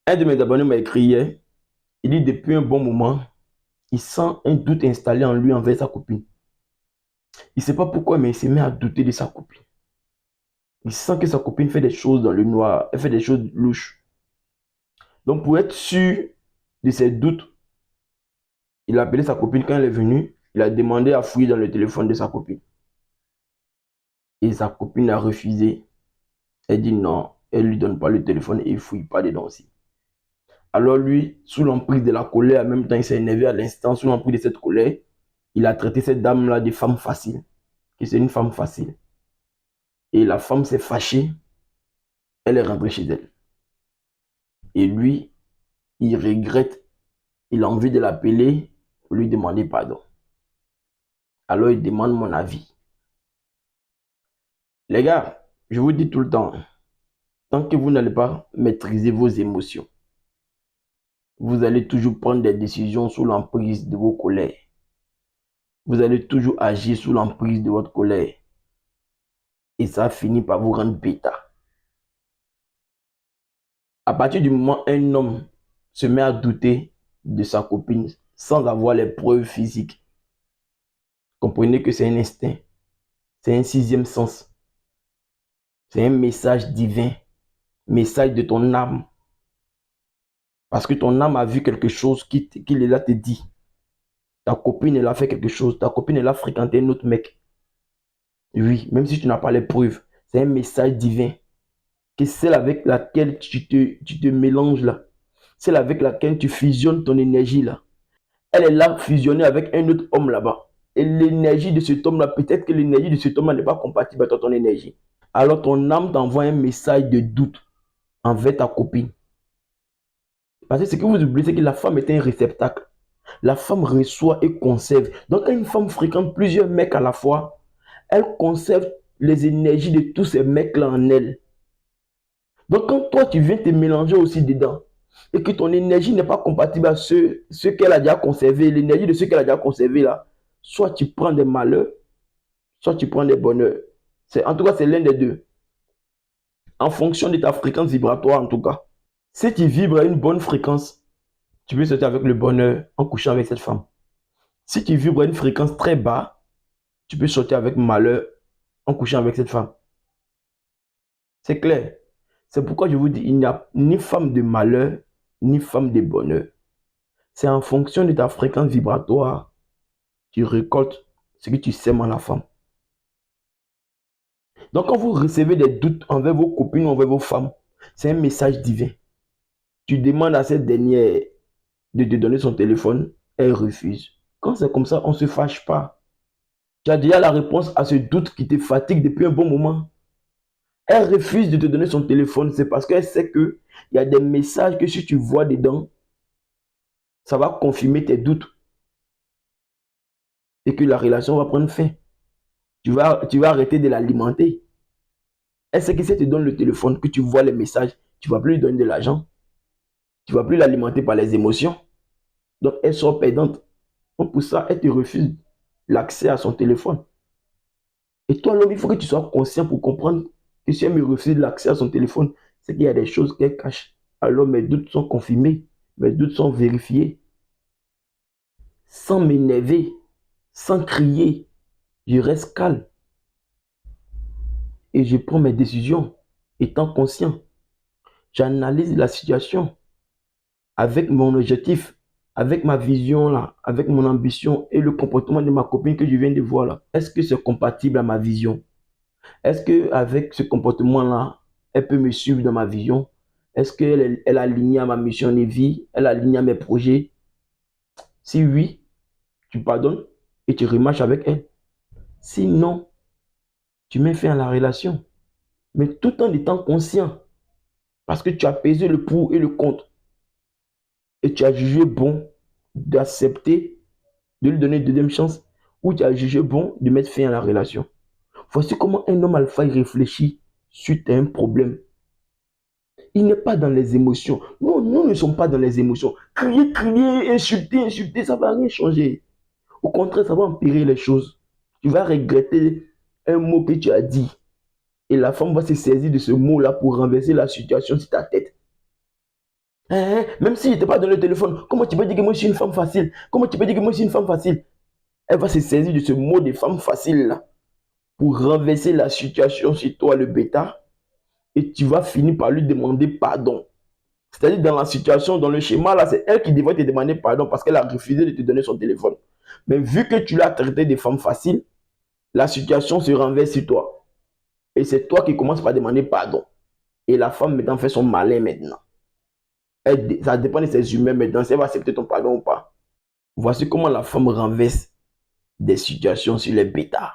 Un de mes abonnés m'a écrit hier, il dit depuis un bon moment, il sent un doute installé en lui envers sa copine. Il ne sait pas pourquoi, mais il se met à douter de sa copine. Il sent que sa copine fait des choses dans le noir, elle fait des choses louches. Donc pour être sûr de ses doutes, il a appelé sa copine quand elle est venue, il a demandé à fouiller dans le téléphone de sa copine. Et sa copine a refusé. Elle dit non, elle ne lui donne pas le téléphone et il ne fouille pas dedans aussi. Alors lui, sous l'emprise de la colère, en même temps il s'est énervé à l'instant, sous l'emprise de cette colère, il a traité cette dame-là de femme facile, que c'est une femme facile. Et la femme s'est fâchée, elle est rentrée chez elle. Et lui, il regrette, il a envie de l'appeler pour lui demander pardon. Alors il demande mon avis. Les gars, je vous dis tout le temps, tant que vous n'allez pas maîtriser vos émotions, vous allez toujours prendre des décisions sous l'emprise de vos colères. Vous allez toujours agir sous l'emprise de votre colère. Et ça finit par vous rendre bêta. À partir du moment où un homme se met à douter de sa copine sans avoir les preuves physiques, comprenez que c'est un instinct, c'est un sixième sens, c'est un message divin, message de ton âme. Parce que ton âme a vu quelque chose qui est là te dit. Ta copine, elle a fait quelque chose. Ta copine, elle a fréquenté un autre mec. Oui, même si tu n'as pas les preuves, c'est un message divin. Que celle avec laquelle tu te mélanges là, celle avec laquelle tu fusionnes ton énergie là, elle est là fusionnée avec un autre homme là-bas. Et l'énergie de cet homme là, peut-être que l'énergie de cet homme là n'est pas compatible avec ton énergie. Alors ton âme t'envoie un message de doute envers ta copine. Parce que ce que vous oubliez, c'est que la femme est un réceptacle. La femme reçoit et conserve. Donc, quand une femme fréquente plusieurs mecs à la fois, elle conserve les énergies de tous ces mecs-là en elle. Donc, quand toi, tu viens te mélanger aussi dedans, et que ton énergie n'est pas compatible à ce qu'elle a déjà conservé, l'énergie de ce qu'elle a déjà conservé là, soit tu prends des malheurs, soit tu prends des bonheurs. En tout cas, c'est l'un des deux. En fonction de ta fréquence vibratoire, en tout cas. Si tu vibres à une bonne fréquence, tu peux sortir avec le bonheur en couchant avec cette femme. Si tu vibres à une fréquence très basse, tu peux sortir avec malheur en couchant avec cette femme. C'est clair. C'est pourquoi je vous dis, il n'y a ni femme de malheur, ni femme de bonheur. C'est en fonction de ta fréquence vibratoire, tu récoltes ce que tu sèmes en la femme. Donc quand vous recevez des doutes envers vos copines ou envers vos femmes, c'est un message divin. Tu demandes à cette dernière de te donner son téléphone, elle refuse. Quand c'est comme ça, on ne se fâche pas. Tu as déjà la réponse à ce doute qui te fatigue depuis un bon moment. Elle refuse de te donner son téléphone, c'est parce qu'elle sait qu'il y a des messages que si tu vois dedans, ça va confirmer tes doutes et que la relation va prendre fin. Tu vas arrêter de l'alimenter. Elle sait que si elle te donne le téléphone, que tu vois les messages, tu ne vas plus lui donner de l'argent. Tu ne vas plus l'alimenter par les émotions. Donc, elle sort perdante. Donc, pour ça, elle te refuse l'accès à son téléphone. Et toi, l'homme, il faut que tu sois conscient pour comprendre que si elle me refuse l'accès à son téléphone, c'est qu'il y a des choses qu'elle cache. Alors, mes doutes sont confirmés, mes doutes sont vérifiés. Sans m'énerver, sans crier, je reste calme et je prends mes décisions étant conscient. J'analyse la situation avec mon objectif, avec ma vision là, avec mon ambition et le comportement de ma copine que je viens de voir là. Est-ce que c'est compatible à ma vision? Est-ce que avec ce comportement là, elle peut me suivre dans ma vision? Est-ce qu'elle est alignée à ma mission de vie? Elle est alignée à mes projets? Si oui, tu pardonnes et tu remarches avec elle. Si non, tu mets fin à la relation. Mais tout en étant conscient, parce que tu as pesé le pour et le contre, et tu as jugé bon d'accepter, de lui donner une deuxième chance, ou tu as jugé bon de mettre fin à la relation. Voici comment un homme alpha y réfléchit suite à un problème. Il n'est pas dans les émotions. Nous ne sommes pas dans les émotions. Crier, crier, insulter, insulter, ça ne va rien changer. Au contraire, ça va empirer les choses. Tu vas regretter un mot que tu as dit. Et la femme va se saisir de ce mot-là pour renverser la situation sur ta tête. Même si je t'ai pas donné le téléphone, comment tu peux dire que moi je suis une femme facile? Comment tu peux dire que moi je suis une femme facile? Elle va se saisir de ce mot de femme facile là pour renverser la situation sur toi, le bêta, et tu vas finir par lui demander pardon. C'est-à-dire dans la situation, dans le schéma là, c'est elle qui devrait te demander pardon parce qu'elle a refusé de te donner son téléphone. Mais vu que tu l'as traité de femme facile, la situation se renverse sur toi. Et c'est toi qui commences par demander pardon. Et la femme maintenant fait son malin maintenant. Ça dépend de ses humains maintenant, si elle va accepter ton pardon ou pas. Voici comment la femme renverse des situations sur les bêtas.